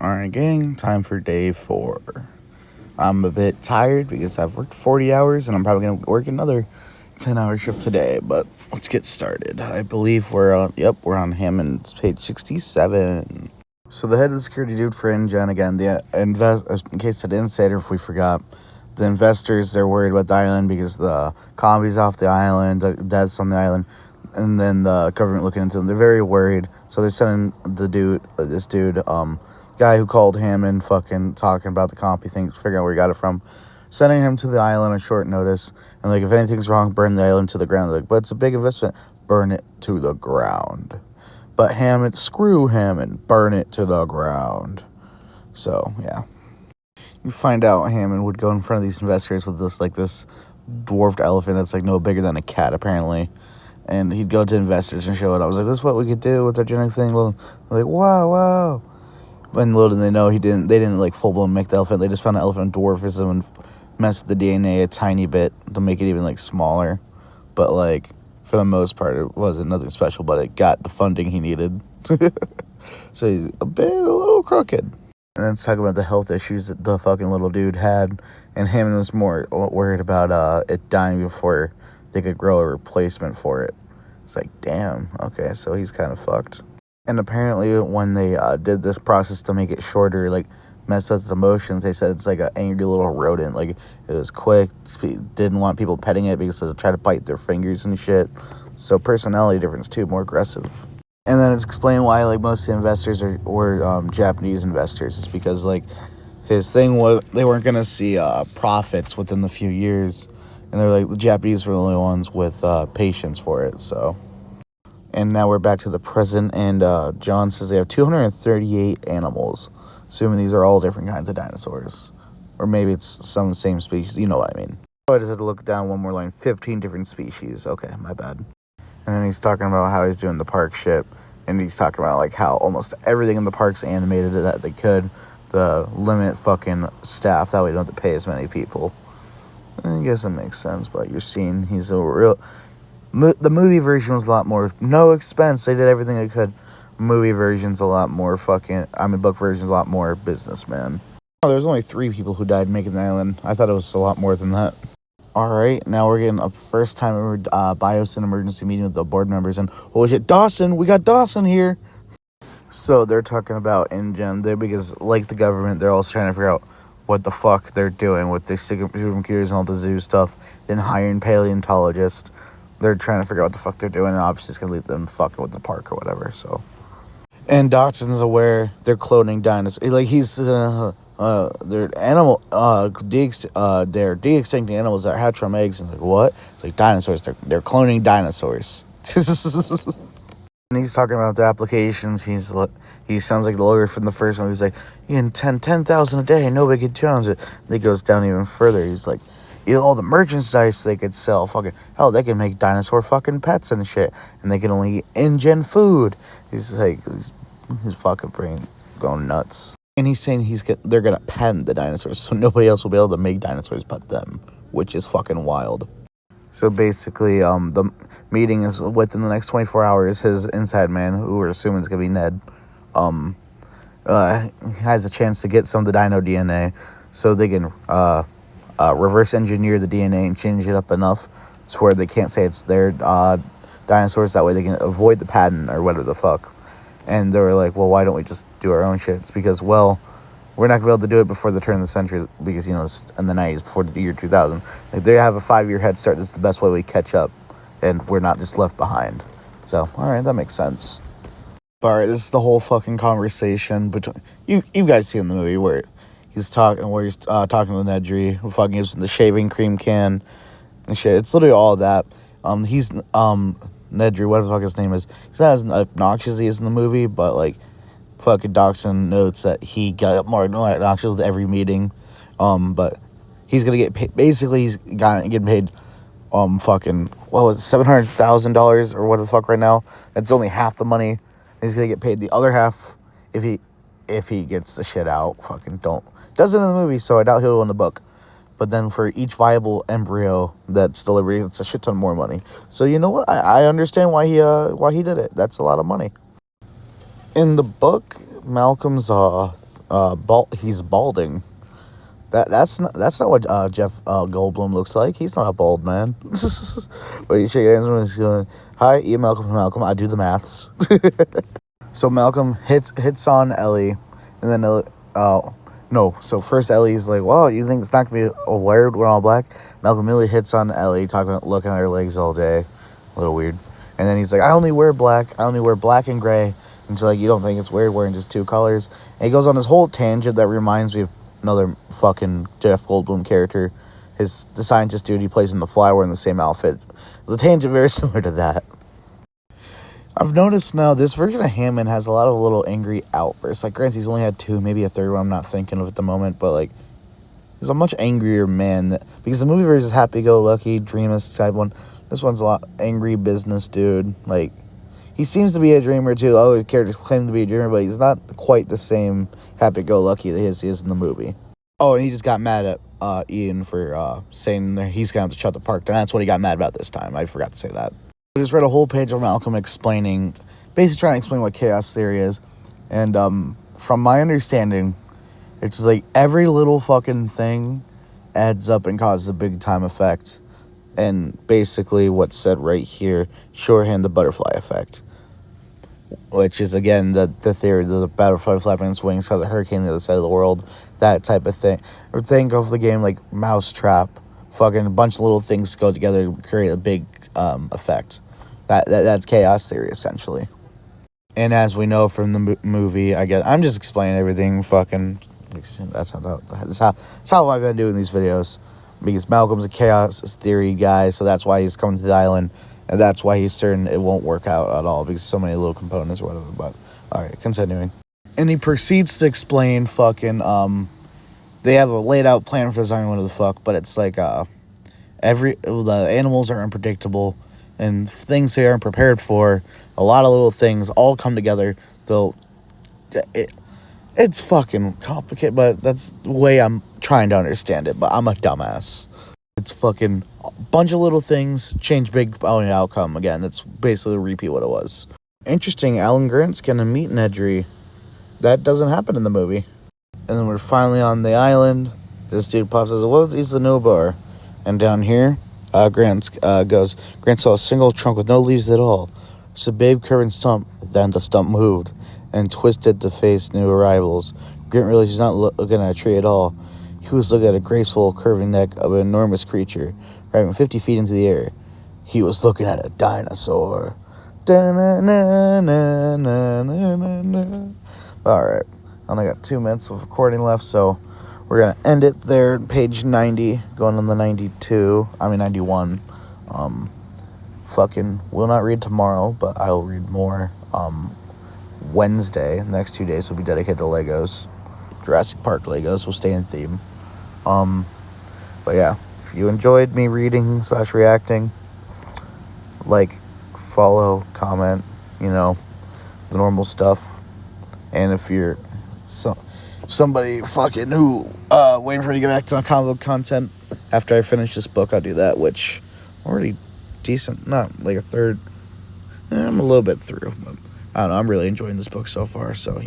Alright, gang, time for day 4. I'm a bit tired because I've worked 40 hours and I'm probably going to work another 10-hour shift today, but let's get started. I believe we're on Hammond's page 67. So the head of the security dude for InGen, again, in case I didn't say it or if we forgot, the investors, they're worried about the island because the combies off the island, the deaths on the island, and then the government looking into them. They're very worried, so they're sending this dude, guy who called Hammond, fucking talking about the compy thing, figuring out where he got it from, sending him to the island on short notice, and like, if anything's wrong, burn the island to the ground. Like, but it's a big investment, burn it to the ground. But Hammond, screw Hammond, burn it to the ground. So, yeah. You find out Hammond would go in front of these investors with this dwarfed elephant that's like no bigger than a cat, apparently. And he'd go to investors and show it. I was like, this is what we could do with our genetic thing. Well, they're like, wow. And little did they know they didn't like full blown make the elephant. They just found an elephant dwarfism and messed with the DNA a tiny bit to make it even like smaller. But like, for the most part, it wasn't nothing special, but it got the funding he needed. So he's a little crooked. And then let's talk about the health issues that the fucking little dude had. And Hammond was more worried about it dying before they could grow a replacement for it. It's like, damn, okay, so he's kind of fucked. And apparently when they did this process to make it shorter, like, mess with its emotions, they said it's like an angry little rodent. Like, it was quick, didn't want people petting it because they try to bite their fingers and shit. So personality difference too, more aggressive. And then it's explained why, like, most of the investors were Japanese investors. It's because, like, his thing was they weren't going to see profits within the few years. And they're like, the Japanese were the only ones with patience for it, so. And now we're back to the present, and John says they have 238 animals, assuming these are all different kinds of dinosaurs. Or maybe it's some same species, you know what I mean. Oh, I just had to look down one more line, 15 different species. Okay, my bad. And then he's talking about how he's doing the park ship, and he's talking about, like, how almost everything in the park's animated that they could, to limit fucking staff, that way they don't have to pay as many people. I guess it makes sense, but you're seeing he's a real... the movie version was a lot more... No expense. They did everything they could. Movie version's a lot more fucking... book version's a lot more businessman. Oh, there was only 3 people who died making the island. I thought it was a lot more than that. Alright, now we're getting a first time ever biosyn emergency meeting with the board members. And, oh shit, Dawson! We got Dawson here! So, they're talking about InGen. Because, like the government, they're also trying to figure out what the fuck they're doing with the supercomputers and all the zoo stuff, then hiring paleontologists. They're trying to figure out what the fuck they're doing, and obviously it's going to leave them fucking with the park or whatever, so. And Dotson's aware they're cloning dinosaurs. Like, he's, they're they're de-extincting animals that hatch from eggs. And like, what? It's like dinosaurs. They're cloning dinosaurs. And he's talking about the applications. He sounds like the lawyer from the first one. He's like, you can 10,000 a day, nobody could challenge it. And he goes down even further. He's like, you know, all the merchandise they could sell, fucking hell, they can make dinosaur fucking pets and shit, and they can only eat InGen food. He's like, his fucking brain going nuts. And he's saying they're gonna patent the dinosaurs, so nobody else will be able to make dinosaurs but them, which is fucking wild. So basically, the meeting is within the next 24 hours. His inside man, who we're assuming is gonna be Ned, has a chance to get some of the dino DNA, so they can reverse engineer the DNA and change it up enough to where they can't say it's their dinosaurs. That way they can avoid the patent or whatever the fuck. And they were like, well, why don't we just do our own shit? It's because, well, we're not going to be able to do it before the turn of the century because, you know, it's in the 90s, before the year 2000. Like, they have a 5-year head start. That's the best way we catch up, and we're not just left behind. So, all right, that makes sense. All right, this is the whole fucking conversation between... You guys see in the movie where he's talking to Nedry, who fucking gives him the shaving cream can and shit. It's literally all of that. Nedry, whatever the fuck his name is, he's not as obnoxious as he is in the movie, but, like, fucking Dawson notes that he got more obnoxious with every meeting. But he's gonna get paid. Basically, he's getting paid, fucking, what was it, $700,000 or what the fuck right now? That's only half the money. He's gonna get paid the other half if he gets the shit out. Fucking doesn't in the movie, so I doubt he'll in the book. But then for each viable embryo that's delivered, it's a shit ton more money. So you know what? I understand why he did it. That's a lot of money. In the book, Malcolm's he's balding. That's not what Jeff Goldblum looks like. He's not a bald man. But you shake hands when he's going, "Hi, Ian Malcolm from Malcolm. I do the maths." So Malcolm hits on Ellie, and then no. So first Ellie's like, "Wow, you think it's not gonna be a weird we're all black?" Malcolm really hits on Ellie, looking at her legs all day, a little weird. And then he's like, "I only wear black. I only wear black and gray." And she's like, "You don't think it's weird wearing just two colors?" And he goes on this whole tangent that reminds me of another fucking Jeff Goldblum character. The scientist dude he plays in The Fly wearing the same outfit. The tangent very similar to that. I've noticed now this version of Hammond has a lot of little angry outbursts. Like, granted, he's only had two, maybe a third one I'm not thinking of at the moment, but, like, he's a much angrier man. Because the movie version is happy-go-lucky, dreamist type one. This one's a lot angry business dude. Like, he seems to be a dreamer, too. Other characters claim to be a dreamer, but he's not quite the same happy-go-lucky that he is in the movie. Oh, and he just got mad at Ian for saying that he's going to have to shut the park down. That's what he got mad about this time. I forgot to say that. I just read a whole page of Malcolm basically trying to explain what chaos theory is. And from my understanding, it's just like every little fucking thing adds up and causes a big time effect. And basically what's said right here, shorthand the butterfly effect. Which is, again, the theory, the butterfly flapping its wings cause a hurricane on the other side of the world. That type of thing. Or think of the game like Mousetrap. Fucking a bunch of little things go together to create a big effect. That's chaos theory, essentially. And as we know from the movie, I'm just explaining everything. Fucking, that's how I've been doing these videos. Because Malcolm's a chaos theory guy, so that's why he's coming to the island, and that's why he's certain it won't work out at all because so many little components or whatever. But all right, continuing. And he proceeds to explain fucking they have a laid out plan for this island, whatever the fuck, but it's like the animals are unpredictable and things they aren't prepared for. A lot of little things all come together. Though it's fucking complicated, but that's the way I'm trying to understand it. But I'm a dumbass. It's fucking a bunch of little things change big outcome. Again, that's basically repeat what it was. Interesting. Alan Grant's gonna meet Nedry. That doesn't happen in the movie. And then we're finally on the island. This dude pops and says, "What is the no bar?" And down here, Grant saw a single trunk with no leaves at all. Just a big curving stump. Then the stump moved and twisted to face new arrivals. Grant realized he's not looking at a tree at all. He was looking at a graceful, curving neck of an enormous creature, rising 50 feet into the air. He was looking at a dinosaur. Alright, I only got 2 minutes of recording left, so we're going to end it there, page 90, going on the 91. Will not read tomorrow, but I will read more Wednesday. The next 2 days will be dedicated to Legos. Jurassic Park Legos will stay in theme. But yeah, if you enjoyed me reading / reacting, like, follow, comment, the normal stuff. And if you're somebody fucking who waiting for me to get back to comic book content after I finish this book, I'll do that, which already decent, not like a third. I'm a little bit through, but I don't know, I'm really enjoying this book so far, so